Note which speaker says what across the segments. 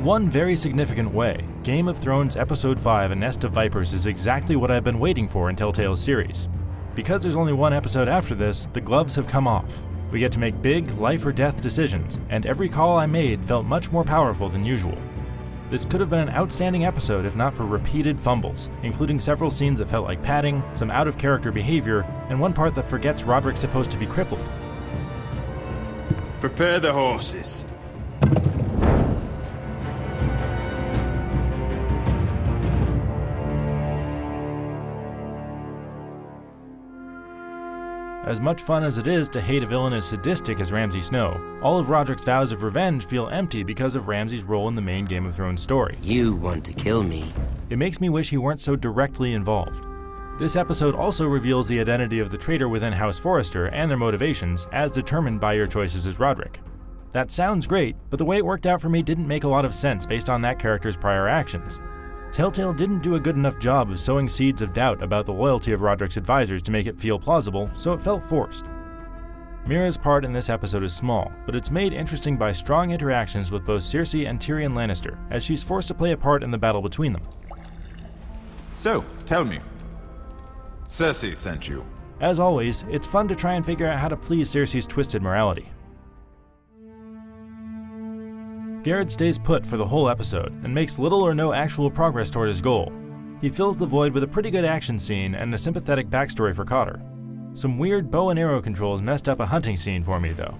Speaker 1: In one very significant way, Game of Thrones Episode 5 A Nest of Vipers is exactly what I've been waiting for in Telltale's series. Because there's only one episode after this, the gloves have come off. We get to make big, life or death decisions, and every call I made felt much more powerful than usual. This could have been an outstanding episode if not for repeated fumbles, including several scenes that felt like padding, some out-of-character behavior, and one part that forgets Roderick's supposed to be crippled.
Speaker 2: Prepare the horses.
Speaker 1: As much fun as it is to hate a villain as sadistic as Ramsay Snow, all of Roderick's vows of revenge feel empty because of Ramsay's role in the main Game of Thrones story.
Speaker 3: You want to kill me.
Speaker 1: It makes me wish he weren't so directly involved. This episode also reveals the identity of the traitor within House Forrester and their motivations, as determined by your choices as Roderick. That sounds great, but the way it worked out for me didn't make a lot of sense based on that character's prior actions. Telltale didn't do a good enough job of sowing seeds of doubt about the loyalty of Roderick's advisors to make it feel plausible, so it felt forced. Mira's part in this episode is small, but it's made interesting by strong interactions with both Cersei and Tyrion Lannister, as she's forced to play a part in the battle between them.
Speaker 4: So, tell me. Cersei sent you.
Speaker 1: As always, it's fun to try and figure out how to please Cersei's twisted morality. Garrett stays put for the whole episode, and makes little or no actual progress toward his goal. He fills the void with a pretty good action scene and a sympathetic backstory for Cotter. Some weird bow and arrow controls messed up a hunting scene for me though.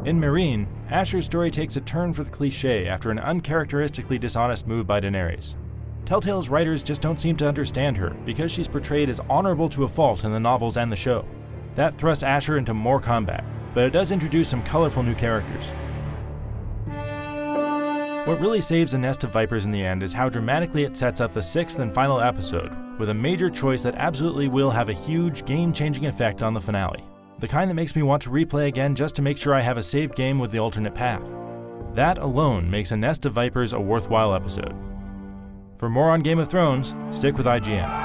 Speaker 1: In Mereen, Asher's story takes a turn for the cliché after an uncharacteristically dishonest move by Daenerys. Telltale's writers just don't seem to understand her because she's portrayed as honorable to a fault in the novels and the show. That thrusts Asher into more combat, but it does introduce some colorful new characters. What really saves A Nest of Vipers in the end is how dramatically it sets up the 6th and final episode, with a major choice that absolutely will have a huge, game-changing effect on the finale. The kind that makes me want to replay again just to make sure I have a saved game with the alternate path. That alone makes A Nest of Vipers a worthwhile episode. For more on Game of Thrones, stick with IGN.